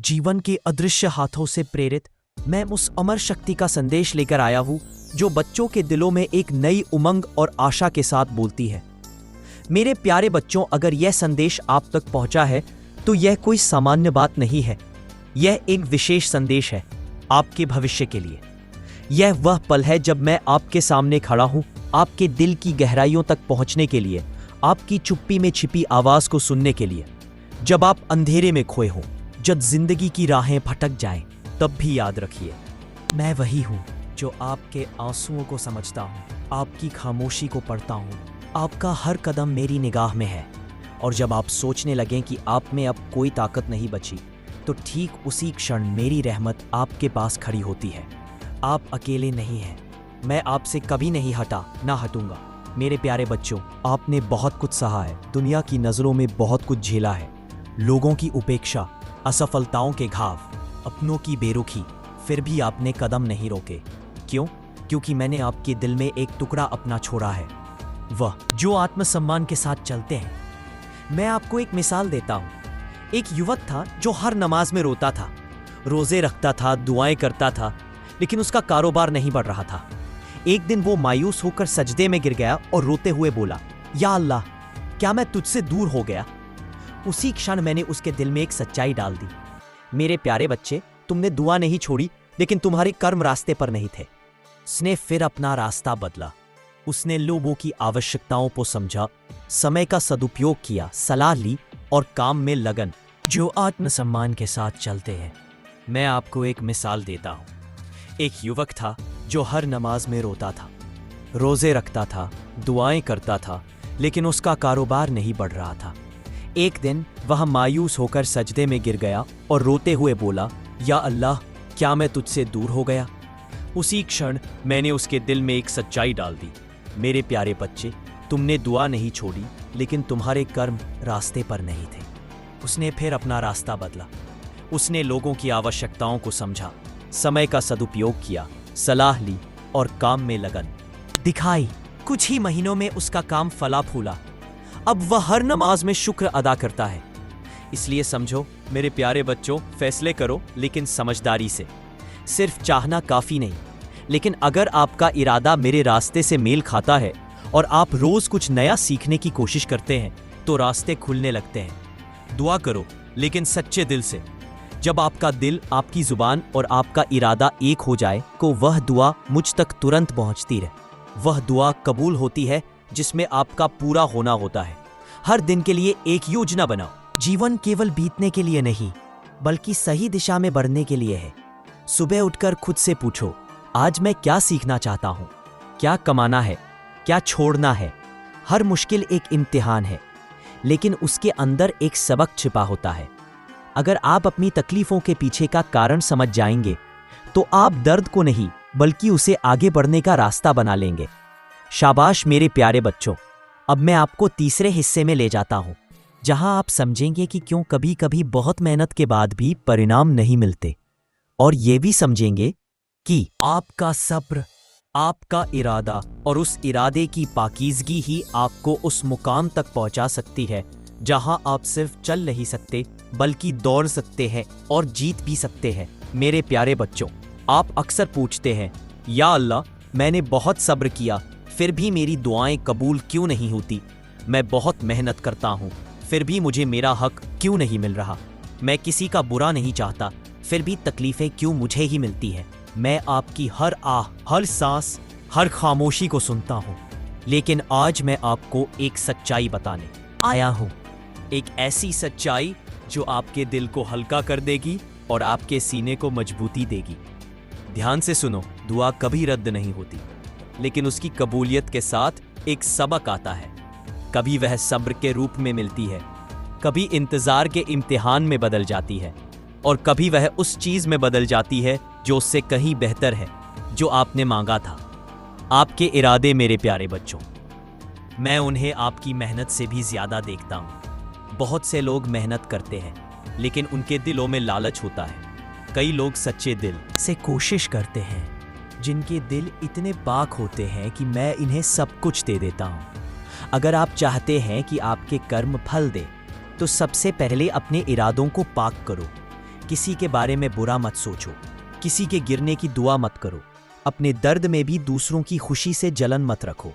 जीवन के अदृश्य हाथों से प्रेरित मैं उस अमर शक्ति का संदेश लेकर आया हूं जो बच्चों के दिलों में एक नई उमंग और आशा के साथ बोलती है। मेरे प्यारे बच्चों, अगर यह संदेश आप तक पहुंचा है तो यह कोई सामान्य बात नहीं है। यह एक विशेष संदेश है आपके भविष्य के लिए। यह वह पल है जब मैं आपके सामने खड़ा हूं, आपके दिल की गहराइयों तक पहुंचने के लिए, आपकी चुप्पी में छिपी आवाज को सुनने के लिए। जब आप अंधेरे में खोए हों, जब जिंदगी की राहें भटक जाएं, तब भी याद रखिए, मैं वही हूं जो आपके आंसुओं को समझता हूं, आपकी खामोशी को पढ़ता हूं। आपका हर कदम मेरी निगाह में है। और जब आप सोचने लगें कि आप में अब कोई ताकत नहीं बची, तो ठीक उसी क्षण मेरी रहमत आपके पास खड़ी होती है। आप अकेले नहीं हैं। मैं आपसे कभी नहीं हटा, ना हटूंगा। मेरे प्यारे बच्चों, आपने बहुत कुछ सहा है, दुनिया की नज़रों में बहुत कुछ झेला है। लोगों की उपेक्षा, असफलताओं के घाव, अपनों की बेरुखी, फिर भी आपने कदम नहीं रोके। क्यों? क्योंकि मैंने आपके दिल में एक टुकड़ा अपना छोड़ा है, वह जो आत्मसम्मान के साथ चलते हैं। मैं आपको एक मिसाल देता हूं। एक युवक था जो हर नमाज में रोता था, रोजे रखता था, दुआएं करता था, लेकिन उसका कारोबार नहीं बढ़ रहा था। एक दिन वो मायूस होकर सजदे में गिर गया और रोते हुए बोला, या अल्लाह, क्या मैं तुझसे दूर हो गया? उसी क्षण मैंने उसके दिल में एक सच्चाई डाल दी। मेरे प्यारे बच्चे, तुमने दुआ नहीं छोड़ी, लेकिन तुम्हारे कर्म रास्ते पर नहीं थे। उसने फिर अपना रास्ता बदला। उसने लोगों की आवश्यकताओं को समझा, समय का सदुपयोग किया, सलाह ली और काम में लगन, जो आत्मसम्मान के साथ चलते हैं। मैं आपको एक मिसाल देता हूं। एक युवक था जो हर नमाज में रोता था, रोजे रखता था, दुआएं करता था, लेकिन उसका कारोबार नहीं बढ़ रहा था। एक दिन वह मायूस होकर सजदे में गिर गया और रोते हुए बोला, या अल्लाह, क्या मैं तुझसे दूर हो गया? उसी क्षण मैंने उसके दिल में एक सच्चाई डाल दी। मेरे प्यारे बच्चे, तुमने दुआ नहीं छोड़ी, लेकिन तुम्हारे कर्म रास्ते पर नहीं थे। उसने फिर अपना रास्ता बदला। उसने लोगों की आवश्यकताओं को समझा, समय का सदुपयोग किया, सलाह ली और काम में लगन दिखाई। कुछ ही महीनों में उसका काम फला फूला। अब वह हर नमाज में शुक्र अदा करता है। इसलिए समझो मेरे प्यारे बच्चों, फैसले करो, लेकिन समझदारी से। सिर्फ चाहना काफी नहीं, लेकिन अगर आपका इरादा मेरे रास्ते से मेल खाता है और आप रोज कुछ नया सीखने की कोशिश करते हैं, तो रास्ते खुलने लगते हैं। दुआ करो, लेकिन सच्चे दिल से। जब आपका दिल, आपकी जुबान और आपका इरादा एक हो जाए, तो वह दुआ मुझ तक तुरंत पहुंचती रहे। वह दुआ कबूल होती है जिसमें आपका पूरा होना होता है। हर दिन के लिए एक योजना बनाओ। जीवन केवल बीतने के लिए नहीं, बल्कि सही दिशा में बढ़ने के लिए है। सुबह उठकर खुद से पूछो, आज मैं क्या सीखना चाहता हूं? क्या कमाना है? क्या छोड़ना है? हर मुश्किल एक इम्तिहान है, लेकिन उसके अंदर एक सबक छिपा होता है। अगर आप अपनी तकलीफों के पीछे का कारण समझ जाएंगे, तो आप दर्द को नहीं, बल्कि उसे आगे बढ़ने का रास्ता बना लेंगे। शाबाश मेरे प्यारे बच्चों। अब मैं आपको तीसरे हिस्से में ले जाता हूं, जहां आप समझेंगे कि क्यों कभी कभी बहुत मेहनत के बाद भी परिणाम नहीं मिलते, और ये भी समझेंगे कि आपका सब्र, आपका इरादा और उस इरादे की पाकीज़गी ही आपको उस मुकाम तक पहुंचा सकती है जहां आप सिर्फ चल नहीं सकते, बल्कि दौड़ सकते हैं और जीत भी सकते हैं। मेरे प्यारे बच्चों, आप अक्सर पूछते हैं, या अल्लाह, मैंने बहुत सब्र किया, फिर भी मेरी दुआएं कबूल क्यों नहीं होती? मैं बहुत मेहनत करता हूँ, फिर भी मुझे मेरा हक क्यों नहीं मिल रहा? मैं किसी का बुरा नहीं चाहता, फिर भी तकलीफें क्यों मुझे ही मिलती हैं? मैं आपकी हर आह, हर सांस, हर खामोशी को सुनता हूँ। लेकिन आज मैं आपको एक सच्चाई बताने आया हूँ। एक ऐसी सच्चाई जो आपके दिल को हल्का कर देगी और आपके सीने को मजबूती देगी। ध्यान से सुनो, दुआ कभी रद्द नहीं होती, लेकिन उसकी कबूलियत के साथ एक सबक आता है। कभी वह सब्र के रूप में मिलती है, कभी इंतजार के इम्तिहान में बदल जाती है, और कभी वह उस चीज में बदल जाती है जो उससे कहीं बेहतर है, जो आपने मांगा था। आपके इरादे मेरे प्यारे बच्चों, मैं उन्हें आपकी मेहनत से भी ज्यादा देखता हूँ। बहुत से लोग मेहनत करते हैं, लेकिन उनके दिलों में लालच होता है। कई लोग सच्चे दिल से कोशिश करते हैं, जिनके दिल इतने पाक होते हैं कि मैं इन्हें सब कुछ दे देता हूँ। अगर आप चाहते हैं कि आपके कर्म फल दे, तो सबसे पहले अपने इरादों को पाक करो। किसी के बारे में बुरा मत सोचो, किसी के गिरने की दुआ मत करो, अपने दर्द में भी दूसरों की खुशी से जलन मत रखो।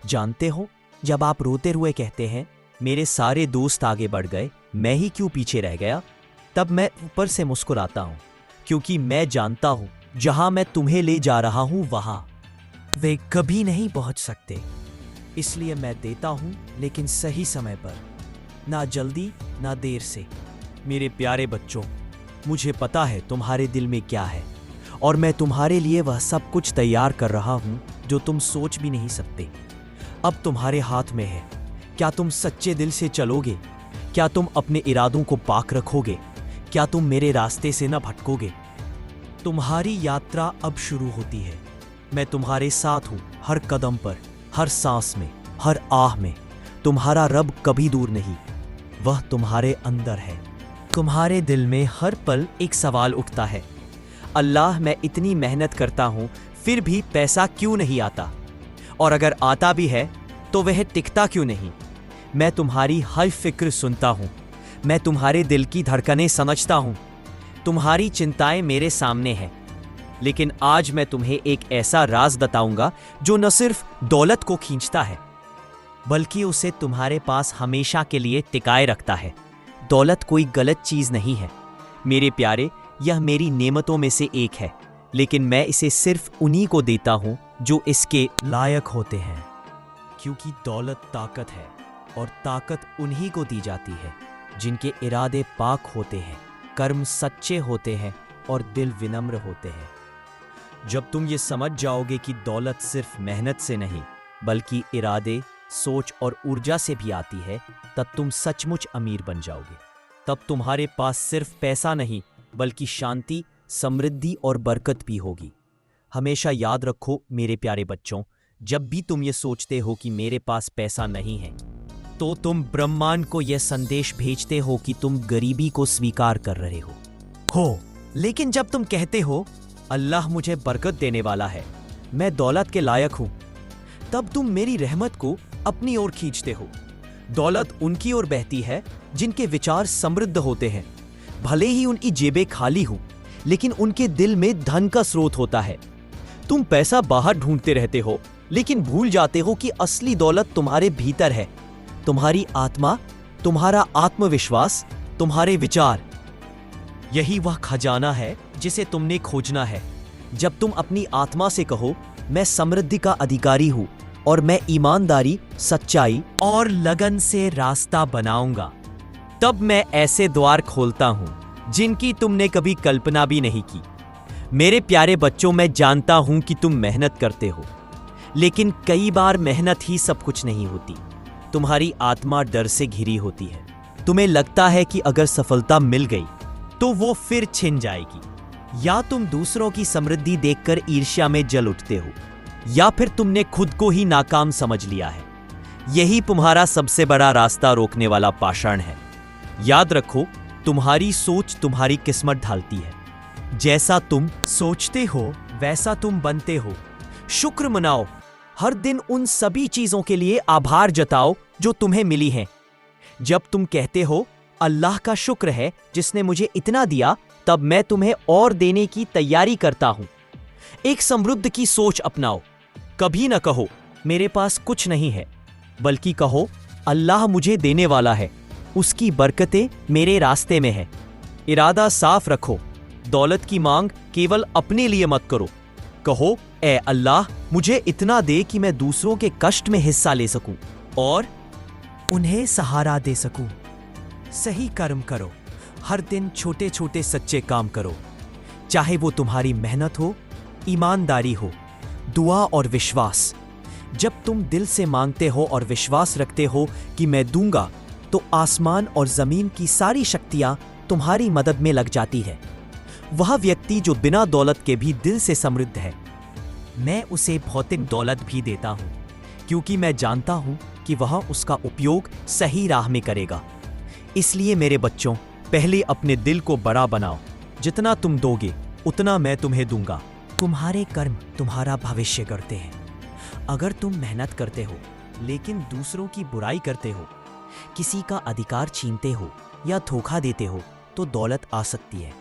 जानते हो, जब आप रोते हुए कहते हैं मेरे सारे दोस्त आगे बढ़ गए, मैं ही क्यों पीछे रह गया, तब मैं ऊपर से मुस्कुराता हूं, क्योंकि मैं जानता हूं जहां मैं तुम्हें ले जा रहा हूं वहां वे कभी नहीं पहुंच सकते। इसलिए मैं देता हूं, लेकिन सही समय पर, ना जल्दी ना देर से। मेरे प्यारे बच्चों, मुझे पता है तुम्हारे दिल में क्या है, और मैं तुम्हारे लिए वह सब कुछ तैयार कर रहा हूं जो तुम सोच भी नहीं सकते। अब तुम्हारे हाथ में है। क्या तुम सच्चे दिल से चलोगे? क्या तुम अपने इरादों को पाक रखोगे? क्या तुम मेरे रास्ते से न भटकोगे? तुम्हारी यात्रा अब शुरू होती है। मैं तुम्हारे साथ हूं, हर कदम पर, हर सांस में, हर आह में। तुम्हारा रब कभी दूर नहीं, वह तुम्हारे अंदर है। तुम्हारे दिल में हर पल एक सवाल उठता है, अल्लाह, मैं इतनी मेहनत करता हूं, फिर भी पैसा क्यों नहीं आता? और अगर आता भी है तो वह टिकता क्यों नहीं? मैं तुम्हारी हर फिक्र सुनता हूं, मैं तुम्हारे दिल की धड़कनें समझता हूं। तुम्हारी चिंताएं मेरे सामने हैं, लेकिन आज मैं तुम्हें एक ऐसा राज बताऊंगा जो न सिर्फ दौलत को खींचता है, बल्कि उसे तुम्हारे पास हमेशा के लिए टिकाए रखता है। दौलत कोई गलत चीज नहीं है मेरे प्यारे, यह मेरी नेमतों में से एक है, लेकिन मैं इसे सिर्फ उन्हीं को देता हूं जो इसके लायक होते हैं, क्योंकि दौलत ताकत है, और ताकत उन्हीं को दी जाती है जिनके इरादे पाक होते हैं, कर्म सच्चे होते हैं और दिल विनम्र होते हैं। जब तुम ये समझ जाओगे कि दौलत सिर्फ मेहनत से नहीं, बल्कि इरादे, सोच और ऊर्जा से भी आती है, तब तुम सचमुच अमीर बन जाओगे। तब तुम्हारे पास सिर्फ पैसा नहीं, बल्कि शांति, समृद्धि और बरकत भी होगी। हमेशा याद रखो मेरे प्यारे बच्चों, जब भी तुम ये सोचते हो कि मेरे पास पैसा नहीं है, तो तुम ब्रह्मांड को यह संदेश भेजते हो कि तुम गरीबी को स्वीकार कर रहे हो। लेकिन जब तुम कहते हो अल्लाह मुझे बरकत देने वाला है, मैं दौलत के लायक हूं, तब तुम मेरी रहमत को अपनी ओर खींचते हो। दौलत उनकी ओर बहती है जिनके विचार समृद्ध होते हैं। भले ही उनकी जेबें खाली हो, लेकिन उनके दिल में धन का स्रोत होता है। तुम पैसा बाहर ढूंढते रहते हो, लेकिन भूल जाते हो कि असली दौलत तुम्हारे भीतर है। तुम्हारी आत्मा, तुम्हारा आत्मविश्वास, तुम्हारे विचार, यही वह खजाना है जिसे तुमने खोजना है। जब तुम अपनी आत्मा से कहो मैं समृद्धि का अधिकारी हूं और मैं ईमानदारी, सच्चाई और लगन से रास्ता बनाऊंगा, तब मैं ऐसे द्वार खोलता हूं जिनकी तुमने कभी कल्पना भी नहीं की। मेरे प्यारे बच्चों, मैं जानता हूं कि तुम मेहनत करते हो, लेकिन कई बार मेहनत ही सब कुछ नहीं होती। तुम्हारी आत्मा डर से घिरी होती है। तुम्हें लगता है कि अगर सफलता मिल गई तो वो फिर छिन जाएगी, या तुम दूसरों की समृद्धि देखकर ईर्ष्या में जल उठते हो, या फिर तुमने खुद को ही नाकाम समझ लिया है। यही तुम्हारा सबसे बड़ा रास्ता रोकने वाला पाषाण है। याद रखो, तुम्हारी सोच तुम्हारी किस्मत ढालती है। जैसा तुम सोचते हो वैसा तुम बनते हो। शुक्र मनाओ, हर दिन उन सभी चीजों के लिए आभार जताओ जो तुम्हें मिली हैं। जब तुम कहते हो अल्लाह का शुक्र है जिसने मुझे इतना दिया, तब मैं तुम्हें और देने की तैयारी करता हूं। एक समृद्ध की सोच अपनाओ। कभी न कहो मेरे पास कुछ नहीं है, बल्कि कहो अल्लाह मुझे देने वाला है, उसकी बरकतें मेरे रास्ते में है। इरादा साफ रखो, दौलत की मांग केवल अपने लिए मत करो। कहो ए अल्लाह, मुझे इतना दे कि मैं दूसरों के कष्ट में हिस्सा ले सकूं और उन्हें सहारा दे सकूं। सही कर्म करो, हर दिन छोटे छोटे सच्चे काम करो, चाहे वो तुम्हारी मेहनत हो, ईमानदारी हो, दुआ और विश्वास। जब तुम दिल से मांगते हो और विश्वास रखते हो कि मैं दूंगा, तो आसमान और जमीन की सारी शक्तियां तुम्हारी मदद में लग जाती है। वह व्यक्ति जो बिना दौलत के भी दिल से समृद्ध है, मैं उसे भौतिक दौलत भी देता हूं, क्योंकि मैं जानता हूं कि वह उसका उपयोग सही राह में करेगा। इसलिए मेरे बच्चों, पहले अपने दिल को बड़ा बनाओ। जितना तुम दोगे उतना मैं तुम्हें दूंगा। तुम्हारे कर्म तुम्हारा भविष्य करते हैं। अगर तुम मेहनत करते हो लेकिन दूसरों की बुराई करते हो, किसी का अधिकार छीनते हो या धोखा देते हो, तो दौलत आ सकती है,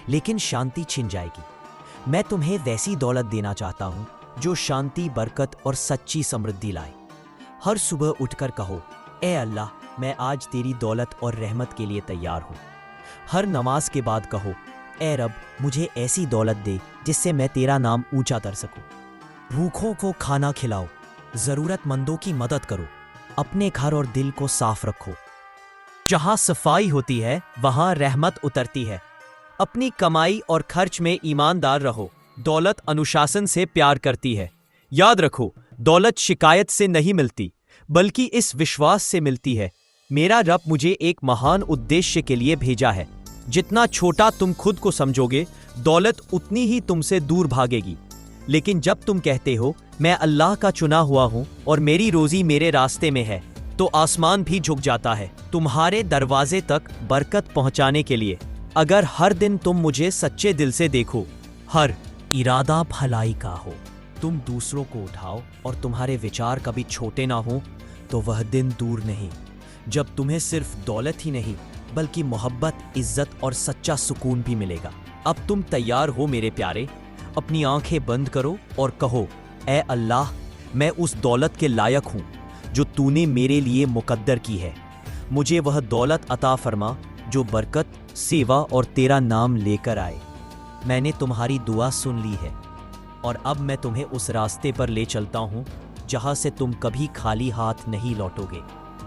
लेकिन शांति छिन जाएगी। मैं तुम्हें वैसी दौलत देना चाहता हूँ जो शांति, बरकत और सच्ची समृद्धि लाए। हर सुबह उठकर कहो, ए अल्लाह, मैं आज तेरी दौलत और रहमत के लिए तैयार हूँ। हर नमाज के बाद कहो, ए रब, मुझे ऐसी दौलत दे जिससे मैं तेरा नाम ऊंचा कर सकूं। भूखों को खाना खिलाओ, ज़रूरतमंदों की मदद करो, अपने घर और दिल को साफ रखो। जहाँ सफाई होती है वहाँ रहमत उतरती है। अपनी कमाई और खर्च में ईमानदार रहो। दौलत अनुशासन से प्यार करती है। याद रखो, दौलत शिकायत से नहीं मिलती, बल्कि इस विश्वास से मिलती है, मेरा रब मुझे एक महान उद्देश्य के लिए भेजा है। जितना छोटा तुम खुद को समझोगे, दौलत उतनी ही तुमसे दूर भागेगी। लेकिन जब तुम कहते हो, मैं अल्लाह का चुना हुआ हूँ और मेरी रोजी मेरे रास्ते में है, तो आसमान भी झुक जाता है तुम्हारे दरवाजे तक बरकत पहुँचाने के लिए। अगर हर दिन तुम मुझे सच्चे दिल से देखो, हर इरादा भलाई का हो, तुम दूसरों को उठाओ और तुम्हारे विचार कभी छोटे ना हो, तो वह दिन दूर नहीं जब तुम्हें सिर्फ दौलत ही नहीं बल्कि मोहब्बत, इज्जत और सच्चा सुकून भी मिलेगा। अब तुम तैयार हो मेरे प्यारे? अपनी आंखें बंद करो और कहो, ए अल्लाह, मैं उस दौलत के लायक हूँ जो तूने मेरे लिए मुकद्दर की है। मुझे वह दौलत अता फरमा जो बरकत, सेवा और तेरा नाम लेकर आए। मैंने तुम्हारी दुआ सुन ली है और अब मैं तुम्हें उस रास्ते पर ले चलता हूँ जहाँ से तुम कभी खाली हाथ नहीं लौटोगे।